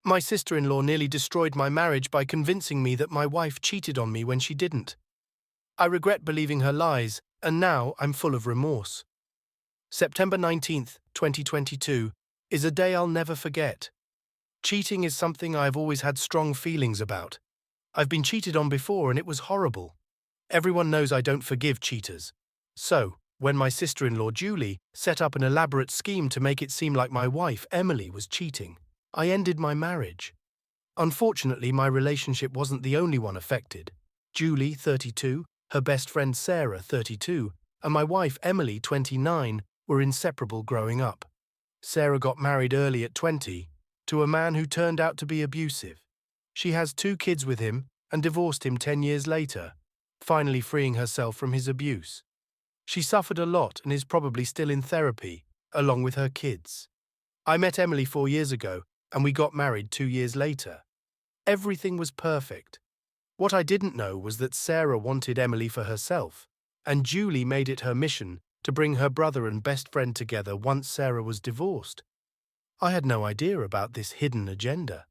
My sister-in-law nearly destroyed my marriage by convincing me that my wife cheated on me when she didn't. I regret believing her lies, and now I'm full of remorse. September 19th, 2022, is a day I'll never forget. Cheating is something I've always had strong feelings about. I've been cheated on before and it was horrible. Everyone knows I don't forgive cheaters. So, when my sister-in-law Julie set up an elaborate scheme to make it seem like my wife Emily was cheating, I ended my marriage. Unfortunately, my relationship wasn't the only one affected. Julie, 32, her best friend Sarah, 32, and my wife Emily, 29, were inseparable growing up. Sarah got married early at 20 to a man who turned out to be abusive. She has 2 kids with him and divorced him 10 years later, finally freeing herself from his abuse. She suffered a lot and is probably still in therapy, along with her kids. I met Emily 4 years ago, and we got married 2 years later. Everything was perfect. What I didn't know was that Sarah wanted Emily for herself, and Julie made it her mission to bring her brother and best friend together once Sarah was divorced. I had no idea about this hidden agenda.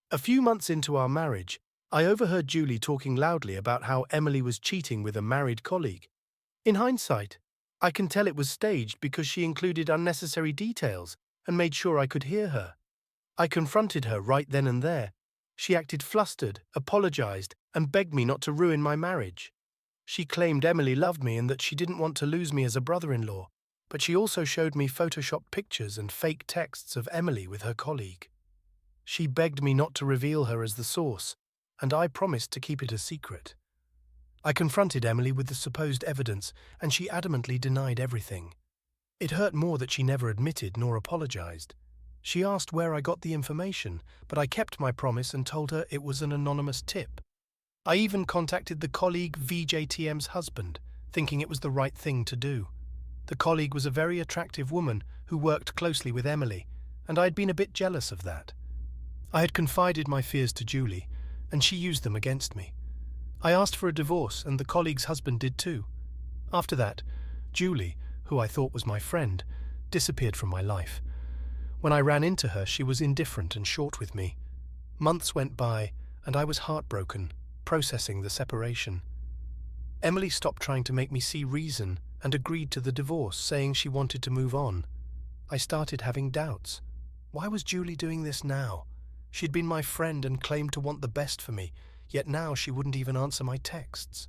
A few months into our marriage, I overheard Julie talking loudly about how Emily was cheating with a married colleague. In hindsight, I can tell it was staged because she included unnecessary details and made sure I could hear her. I confronted her right then and there. She acted flustered, apologized, and begged me not to ruin my marriage. She claimed Emily loved me and that she didn't want to lose me as a brother-in-law, but she also showed me photoshopped pictures and fake texts of Emily with her colleague. She begged me not to reveal her as the source, and I promised to keep it a secret. I confronted Emily with the supposed evidence, and she adamantly denied everything. It hurt more that she never admitted nor apologized. She asked where I got the information, but I kept my promise and told her it was an anonymous tip. I even contacted the colleague VJTM's husband, thinking it was the right thing to do. The colleague was a very attractive woman who worked closely with Emily, and I had been a bit jealous of that. I had confided my fears to Julie, and she used them against me. I asked for a divorce, and the colleague's husband did too. After that, Julie, who I thought was my friend, disappeared from my life. When I ran into her, she was indifferent and short with me. Months went by, and I was heartbroken, processing the separation. Emily stopped trying to make me see reason and agreed to the divorce, saying she wanted to move on. I started having doubts. Why was Julie doing this now? She'd been my friend and claimed to want the best for me, yet now she wouldn't even answer my texts.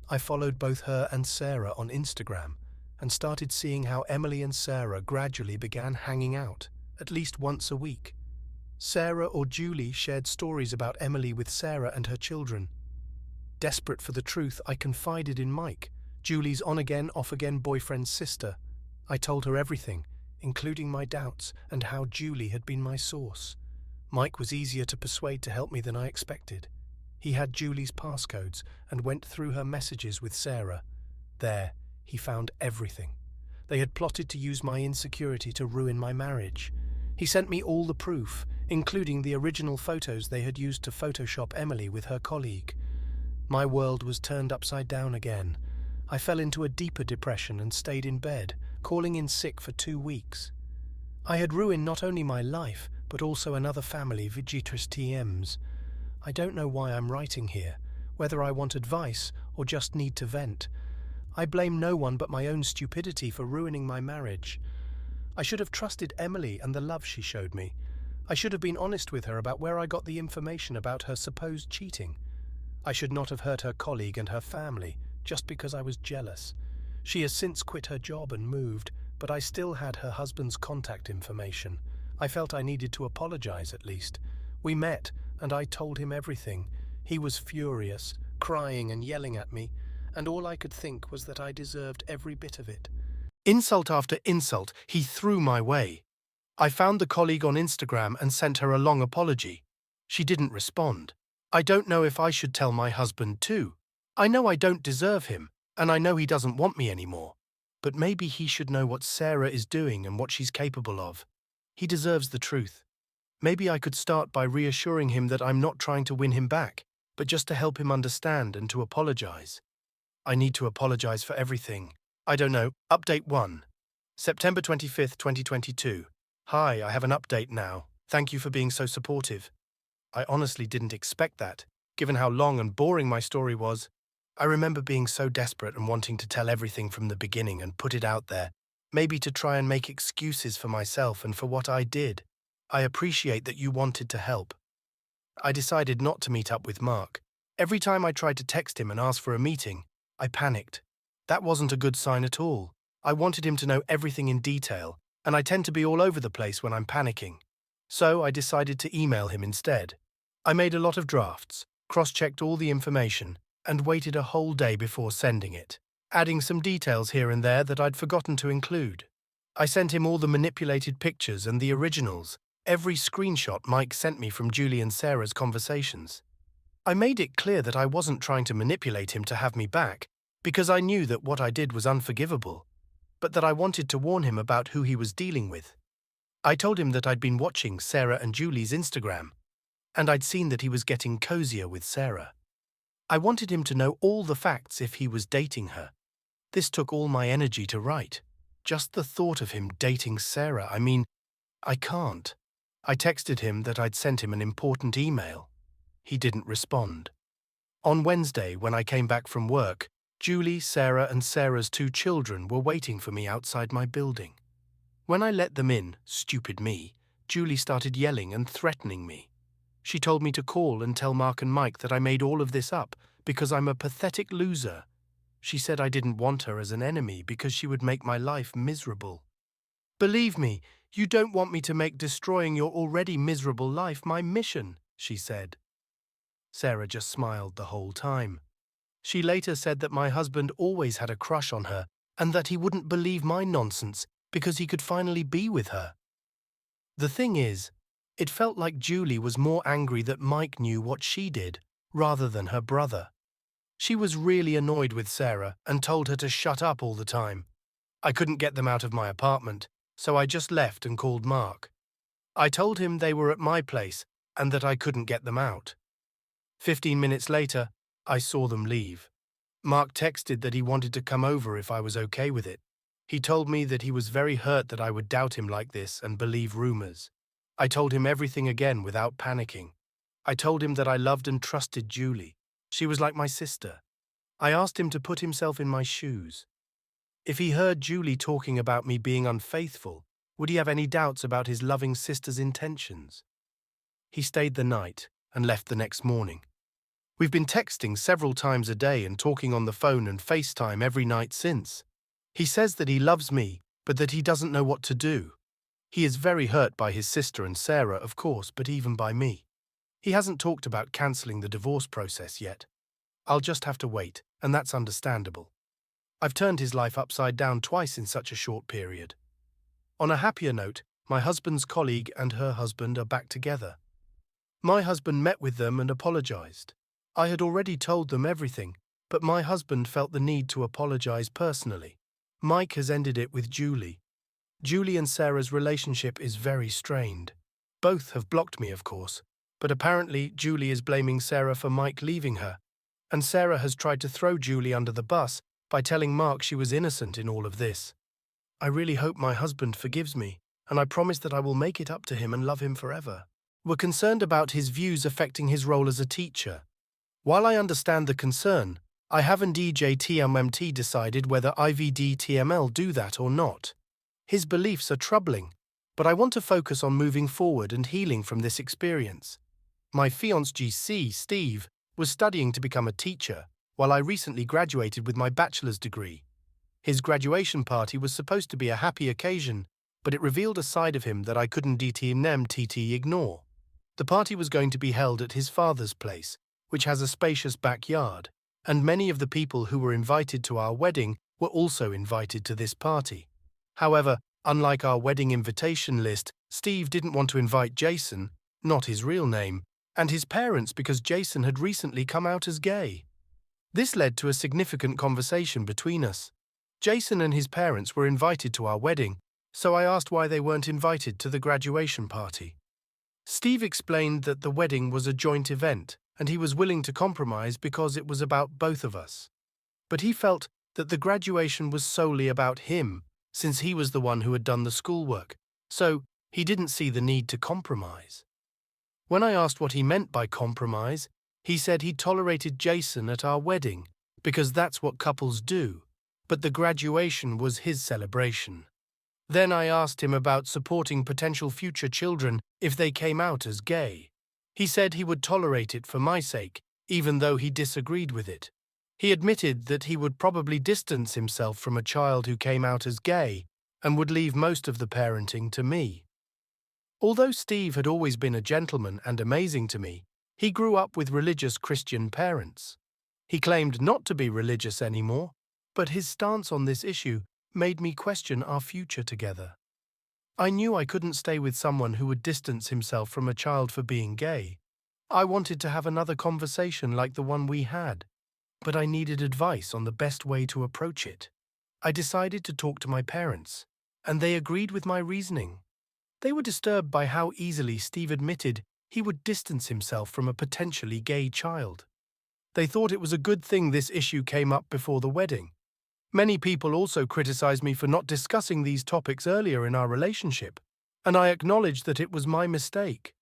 I followed both her and Sarah on Instagram and started seeing how Emily and Sarah gradually began hanging out, at least once a week. Sarah or Julie shared stories about Emily with Sarah and her children. Desperate for the truth, I confided in Mike, Julie's on-again, off-again boyfriend's sister. I told her everything, including my doubts and how Julie had been my source. Mike was easier to persuade to help me than I expected. He had Julie's passcodes and went through her messages with Sarah. There, he found everything. They had plotted to use my insecurity to ruin my marriage. He sent me all the proof, including the original photos they had used to Photoshop Emily with her colleague. My world was turned upside down again. I fell into a deeper depression and stayed in bed, calling in sick for 2 weeks. I had ruined not only my life, but also another family, VJTM's. I don't know why I'm writing here, whether I want advice or just need to vent. I blame no one but my own stupidity for ruining my marriage. I should have trusted Emily and the love she showed me. I should have been honest with her about where I got the information about her supposed cheating. I should not have hurt her colleague and her family just because I was jealous. She has since quit her job and moved, but I still had her husband's contact information. I felt I needed to apologize at least. We met, and I told him everything. He was furious, crying and yelling at me, and all I could think was that I deserved every bit of it. Insult after insult he threw my way. I found the colleague on Instagram and sent her a long apology. She didn't respond. I don't know if I should tell my husband too. I know I don't deserve him, and I know he doesn't want me anymore. But maybe he should know what Sarah is doing and what she's capable of. He deserves the truth. Maybe I could start by reassuring him that I'm not trying to win him back, but just to help him understand and to apologize. I need to apologize for everything. I don't know. Update 1. September 25th, 2022. Hi, I have an update now. Thank you for being so supportive. I honestly didn't expect that, given how long and boring my story was. I remember being so desperate and wanting to tell everything from the beginning and put it out there, maybe to try and make excuses for myself and for what I did. I appreciate that you wanted to help. I decided not to meet up with Mark. Every time I tried to text him and ask for a meeting, I panicked. That wasn't a good sign at all. I wanted him to know everything in detail, and I tend to be all over the place when I'm panicking. So I decided to email him instead. I made a lot of drafts, cross-checked all the information, and waited a whole day before sending it, adding some details here and there that I'd forgotten to include. I sent him all the manipulated pictures and the originals, every screenshot Mike sent me from Julie and Sarah's conversations. I made it clear that I wasn't trying to manipulate him to have me back, because I knew that what I did was unforgivable, but that I wanted to warn him about who he was dealing with. I told him that I'd been watching Sarah and Julie's Instagram, and I'd seen that he was getting cozier with Sarah. I wanted him to know all the facts if he was dating her. This took all my energy to write. Just the thought of him dating Sarah, I can't. I texted him that I'd sent him an important email. He didn't respond. On Wednesday, when I came back from work, Julie, Sarah, and Sarah's 2 children were waiting for me outside my building. When I let them in, stupid me, Julie started yelling and threatening me. She told me to call and tell Mark and Mike that I made all of this up because I'm a pathetic loser. She said I didn't want her as an enemy because she would make my life miserable. Believe me, you don't want me to make destroying your already miserable life my mission, she said. Sarah just smiled the whole time. She later said that my husband always had a crush on her and that he wouldn't believe my nonsense because he could finally be with her. The thing is, it felt like Julie was more angry that Mike knew what she did, rather than her brother. She was really annoyed with Sarah and told her to shut up all the time. I couldn't get them out of my apartment, so I just left and called Mark. I told him they were at my place and that I couldn't get them out. 15 minutes later, I saw them leave. Mark texted that he wanted to come over if I was okay with it. He told me that he was very hurt that I would doubt him like this and believe rumors. I told him everything again without panicking. I told him that I loved and trusted Julie. She was like my sister. I asked him to put himself in my shoes. If he heard Julie talking about me being unfaithful, would he have any doubts about his loving sister's intentions? He stayed the night and left the next morning. We've been texting several times a day and talking on the phone and FaceTime every night since. He says that he loves me, but that he doesn't know what to do. He is very hurt by his sister and Sarah, of course, but even by me. He hasn't talked about cancelling the divorce process yet. I'll just have to wait, and that's understandable. I've turned his life upside down twice in such a short period. On a happier note, my husband's colleague and her husband are back together. My husband met with them and apologized. I had already told them everything, but my husband felt the need to apologize personally. Mike has ended it with Julie. Julie and Sarah's relationship is very strained. Both have blocked me, of course, but apparently Julie is blaming Sarah for Mike leaving her, and Sarah has tried to throw Julie under the bus by telling Mark she was innocent in all of this. I really hope my husband forgives me, and I promise that I will make it up to him and love him forever. We're concerned about his views affecting his role as a teacher. While I understand the concern, I haven't EJTMMT decided whether IVDTML do that or not. His beliefs are troubling, but I want to focus on moving forward and healing from this experience. My fiancé GC, Steve, was studying to become a teacher, while I recently graduated with my bachelor's degree. His graduation party was supposed to be a happy occasion, but it revealed a side of him that I couldn't DTMTT ignore. The party was going to be held at his father's place, which has a spacious backyard, and many of the people who were invited to our wedding were also invited to this party. However, unlike our wedding invitation list, Steve didn't want to invite Jason, not his real name, and his parents because Jason had recently come out as gay. This led to a significant conversation between us. Jason and his parents were invited to our wedding, so I asked why they weren't invited to the graduation party. Steve explained that the wedding was a joint event, and he was willing to compromise because it was about both of us. But he felt that the graduation was solely about him, since he was the one who had done the schoolwork, so He didn't see the need to compromise. When I asked what he meant by compromise, he said he tolerated Jason at our wedding because that's what couples do, but the graduation was his celebration. Then I asked him about supporting potential future children if they came out as gay. He said he would tolerate it for my sake, even though he disagreed with it. He admitted that he would probably distance himself from a child who came out as gay and would leave most of the parenting to me. Although Steve had always been a gentleman and amazing to me, he grew up with religious Christian parents. He claimed not to be religious anymore, but his stance on this issue made me question our future together. I knew I couldn't stay with someone who would distance himself from a child for being gay. I wanted to have another conversation like the one we had, but I needed advice on the best way to approach it. I decided to talk to my parents, and they agreed with my reasoning. They were disturbed by how easily Steve admitted he would distance himself from a potentially gay child. They thought it was a good thing this issue came up before the wedding. Many people also criticized me for not discussing these topics earlier in our relationship, and I acknowledge that it was my mistake.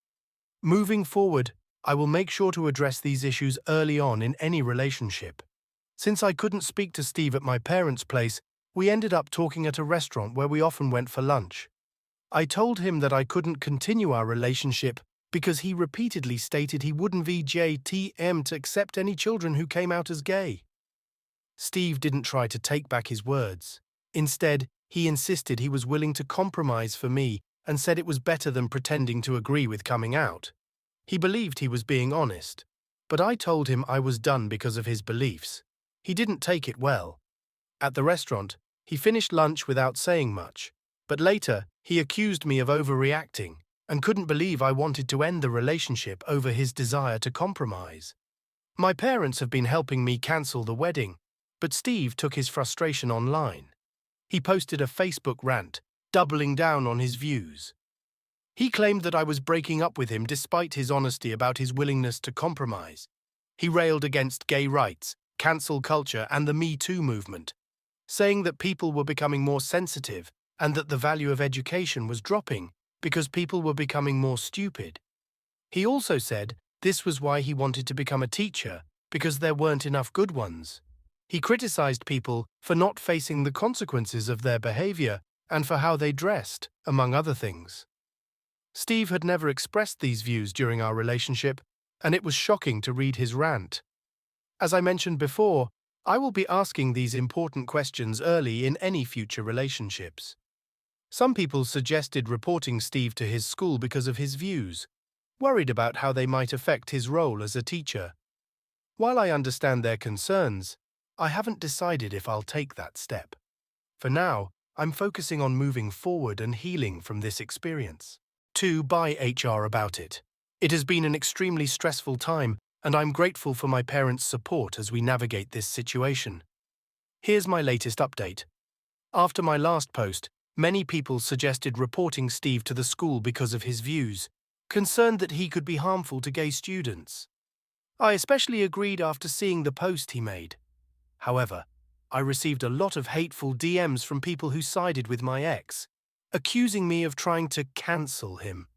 Moving forward, I will make sure to address these issues early on in any relationship. Since I couldn't speak to Steve at my parents' place, we ended up talking at a restaurant where we often went for lunch. I told him that I couldn't continue our relationship because he repeatedly stated he wouldn't VJTM to accept any children who came out as gay. Steve didn't try to take back his words. Instead, he insisted he was willing to compromise for me and said it was better than pretending to agree with coming out. He believed he was being honest, but I told him I was done because of his beliefs. He didn't take it well. At the restaurant, he finished lunch without saying much, but later he accused me of overreacting and couldn't believe I wanted to end the relationship over his desire to compromise. My parents have been helping me cancel the wedding, but Steve took his frustration online. He posted a Facebook rant, doubling down on his views. He claimed that I was breaking up with him despite his honesty about his willingness to compromise. He railed against gay rights, cancel culture, and the Me Too movement, saying that people were becoming more sensitive and that the value of education was dropping because people were becoming more stupid. He also said this was why he wanted to become a teacher, because there weren't enough good ones. He criticized people for not facing the consequences of their behavior and for how they dressed, among other things. Steve had never expressed these views during our relationship, and it was shocking to read his rant. As I mentioned before, I will be asking these important questions early in any future relationships. Some people suggested reporting Steve to his school because of his views, worried about how they might affect his role as a teacher. While I understand their concerns, I haven't decided if I'll take that step. For now, I'm focusing on moving forward and healing from this experience. 2. By HR about it. It has been an extremely stressful time, and I'm grateful for my parents' support as we navigate this situation. Here's my latest update. After my last post, many people suggested reporting Steve to the school because of his views, concerned that he could be harmful to gay students. I especially agreed after seeing the post he made. However, I received a lot of hateful DMs from people who sided with my ex, accusing me of trying to cancel him.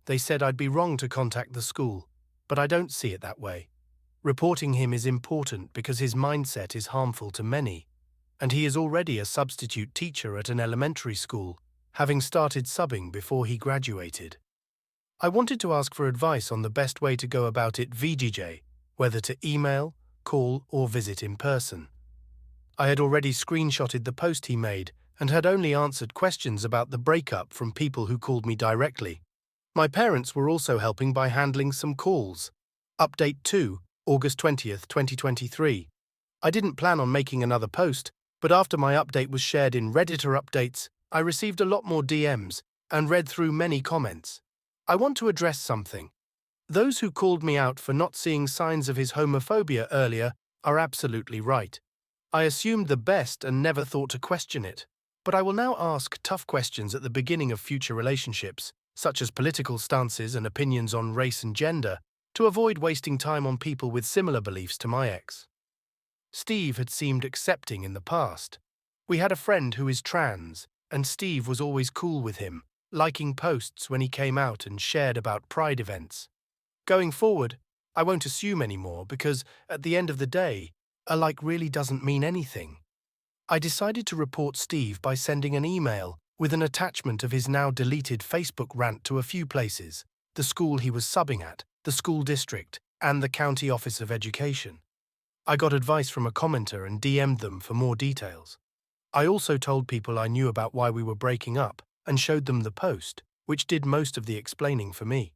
They said I'd be wrong to contact the school, but I don't see it that way. Reporting him is important because his mindset is harmful to many, and he is already a substitute teacher at an elementary school, having started subbing before he graduated. I wanted to ask for advice on the best way to go about it VGJ, whether to email, call, or visit in person. I had already screenshotted the post he made and had only answered questions about the breakup from people who called me directly. My parents were also helping by handling some calls. Update 2, August 20th, 2023. I didn't plan on making another post, but after my update was shared in Redditor updates, I received a lot more DMs and read through many comments. I want to address something. Those who called me out for not seeing signs of his homophobia earlier are absolutely right. I assumed the best and never thought to question it. But I will now ask tough questions at the beginning of future relationships, such as political stances and opinions on race and gender, to avoid wasting time on people with similar beliefs to my ex. Steve had seemed accepting in the past. We had a friend who is trans, and Steve was always cool with him, liking posts when he came out and shared about Pride events. Going forward, I won't assume anymore because, at the end of the day, a like really doesn't mean anything. I decided to report Steve by sending an email with an attachment of his now deleted Facebook rant to a few places: the school he was subbing at, the school district, and the County Office of Education. I got advice from a commenter and DM'd them for more details. I also told people I knew about why we were breaking up and showed them the post, which did most of the explaining for me.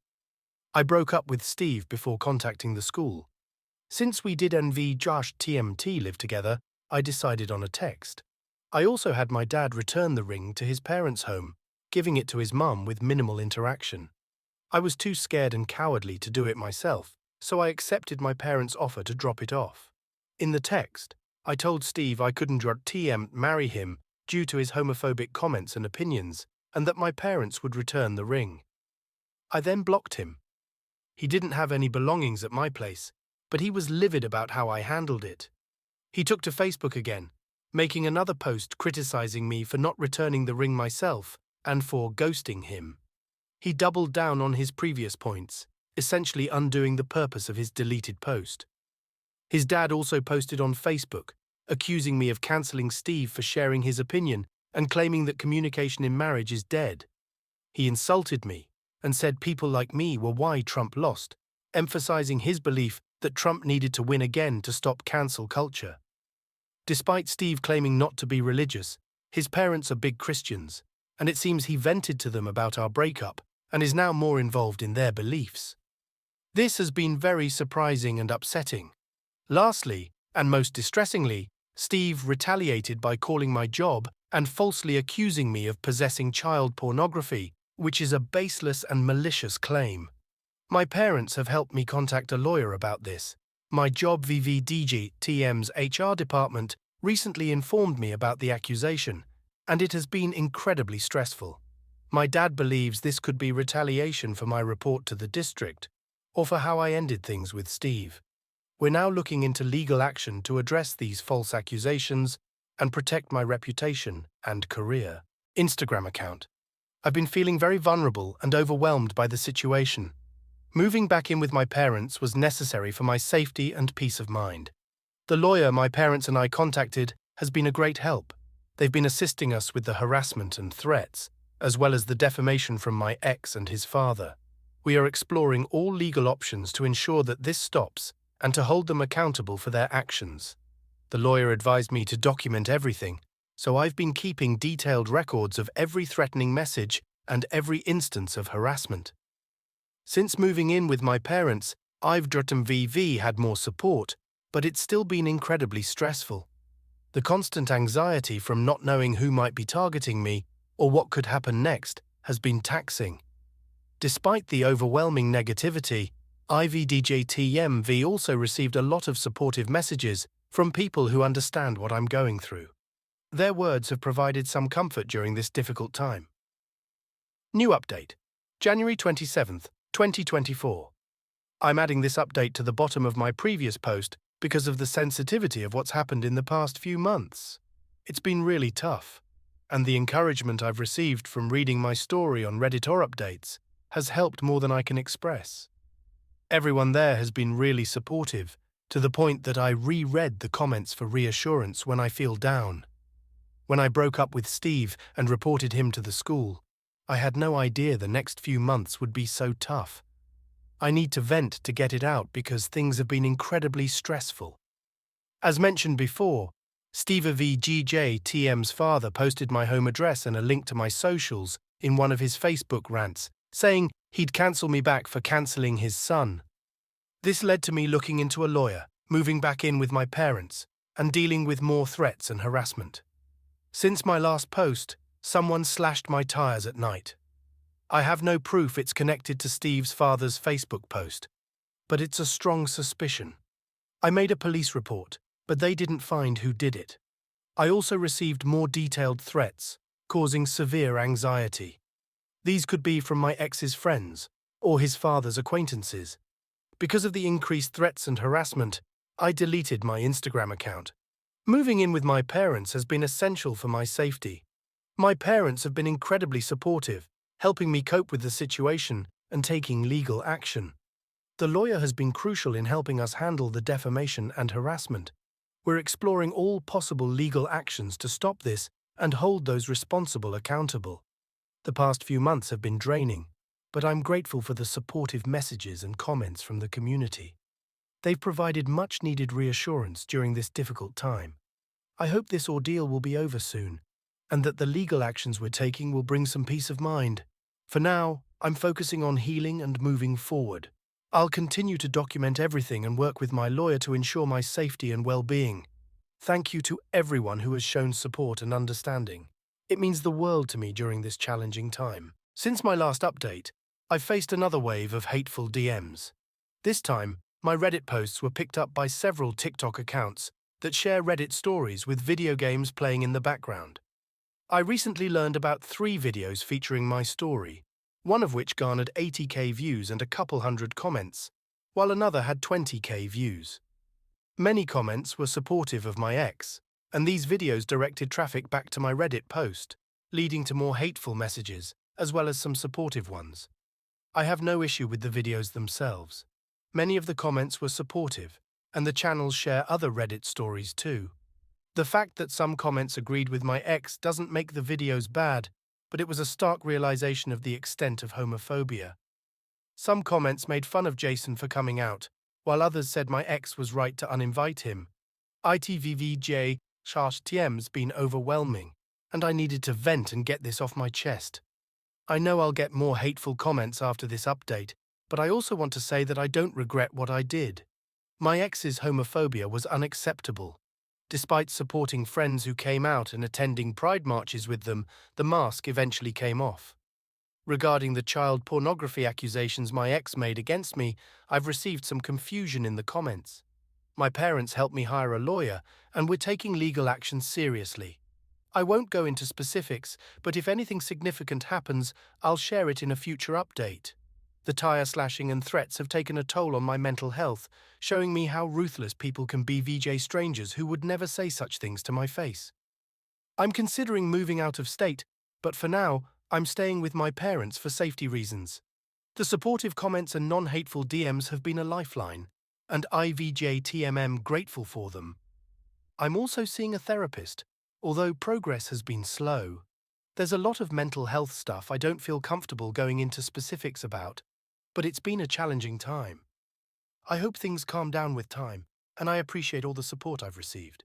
I broke up with Steve before contacting the school. Since we did NV Josh TMT live together, I decided on a text. I also had my dad return the ring to his parents' home, giving it to his mum with minimal interaction. I was too scared and cowardly to do it myself, so I accepted my parents' offer to drop it off. In the text, I told Steve I couldn't marry him due to his homophobic comments and opinions, and that my parents would return the ring. I then blocked him. He didn't have any belongings at my place, but he was livid about how I handled it. He took to Facebook again, making another post criticizing me for not returning the ring myself and for ghosting him. He doubled down on his previous points, essentially undoing the purpose of his deleted post. His dad also posted on Facebook, accusing me of cancelling Steve for sharing his opinion and claiming that communication in marriage is dead. He insulted me and said people like me were why Trump lost, emphasizing his belief that Trump needed to win again to stop cancel culture. Despite Steve claiming not to be religious, his parents are big Christians, and it seems he vented to them about our breakup and is now more involved in their beliefs. This has been very surprising and upsetting. Lastly, and most distressingly, Steve retaliated by calling my job and falsely accusing me of possessing child pornography, which is a baseless and malicious claim. My parents have helped me contact a lawyer about this. My job VVDG TM's HR department recently informed me about the accusation, and it has been incredibly stressful. My dad believes this could be retaliation for my report to the district, or for how I ended things with Steve. We're now looking into legal action to address these false accusations and protect my reputation and career. Instagram account. I've been feeling very vulnerable and overwhelmed by the situation. Moving back in with my parents was necessary for my safety and peace of mind. The lawyer my parents and I contacted has been a great help. They've been assisting us with the harassment and threats, as well as the defamation from my ex and his father. We are exploring all legal options to ensure that this stops and to hold them accountable for their actions. The lawyer advised me to document everything, so I've been keeping detailed records of every threatening message and every instance of harassment. Since moving in with my parents, I've had more support, but it's still been incredibly stressful. The constant anxiety from not knowing who might be targeting me or what could happen next has been taxing. Despite the overwhelming negativity, IVDJTMV also received a lot of supportive messages from people who understand what I'm going through. Their words have provided some comfort during this difficult time. New update. January 27th, 2024. I'm adding this update to the bottom of my previous post because of the sensitivity of what's happened in the past few months. It's been really tough, and the encouragement I've received from reading my story on Reddit or updates has helped more than I can express. Everyone there has been really supportive, to the point that I reread the comments for reassurance when I feel down. When I broke up with Steve and reported him to the school, I had no idea the next few months would be so tough. I need to vent to get it out because things have been incredibly stressful. As mentioned before, Steve TM's father posted my home address and a link to my socials in one of his Facebook rants, saying he'd cancel me back for cancelling his son. This led to me looking into a lawyer, moving back in with my parents, and dealing with more threats and harassment. Since my last post, someone slashed my tires at night. I have no proof it's connected to Steve's father's Facebook post, but it's a strong suspicion. I made a police report, but they didn't find who did it. I also received more detailed threats, causing severe anxiety. These could be from my ex's friends or his father's acquaintances. Because of the increased threats and harassment, I deleted my Instagram account. Moving in with my parents has been essential for my safety. My parents have been incredibly supportive, helping me cope with the situation and taking legal action. The lawyer has been crucial in helping us handle the defamation and harassment. We're exploring all possible legal actions to stop this and hold those responsible accountable. The past few months have been draining, but I'm grateful for the supportive messages and comments from the community. They've provided much-needed reassurance during this difficult time. I hope this ordeal will be over soon, and that the legal actions we're taking will bring some peace of mind. For now, I'm focusing on healing and moving forward. I'll continue to document everything and work with my lawyer to ensure my safety and well-being. Thank you to everyone who has shown support and understanding. It means the world to me during this challenging time. Since my last update, I've faced another wave of hateful DMs. This time, my Reddit posts were picked up by several TikTok accounts that share Reddit stories with video games playing in the background. I recently learned about 3 videos featuring my story, one of which garnered 80k views and a couple hundred comments, while another had 20k views. Many comments were supportive of my ex, and these videos directed traffic back to my Reddit post, leading to more hateful messages, as well as some supportive ones. I have no issue with the videos themselves. Many of the comments were supportive, and the channels share other Reddit stories too. The fact that some comments agreed with my ex doesn't make the videos bad, but it was a stark realization of the extent of homophobia. Some comments made fun of Jason for coming out, while others said my ex was right to uninvite him. ITVVJ TM's been overwhelming, and I needed to vent and get this off my chest. I know I'll get more hateful comments after this update, but I also want to say that I don't regret what I did. My ex's homophobia was unacceptable. Despite supporting friends who came out and attending pride marches with them, the mask eventually came off. Regarding the child pornography accusations my ex made against me, I've received some confusion in the comments. My parents helped me hire a lawyer, and we're taking legal action seriously. I won't go into specifics, but if anything significant happens, I'll share it in a future update. The tire slashing and threats have taken a toll on my mental health, showing me how ruthless people can be. VJ strangers who would never say such things to my face. I'm considering moving out of state, but for now, I'm staying with my parents for safety reasons. The supportive comments and non-hateful DMs have been a lifeline, and IVJTMM grateful for them. I'm also seeing a therapist, although progress has been slow. There's a lot of mental health stuff I don't feel comfortable going into specifics about, but it's been a challenging time. I hope things calm down with time, and I appreciate all the support I've received.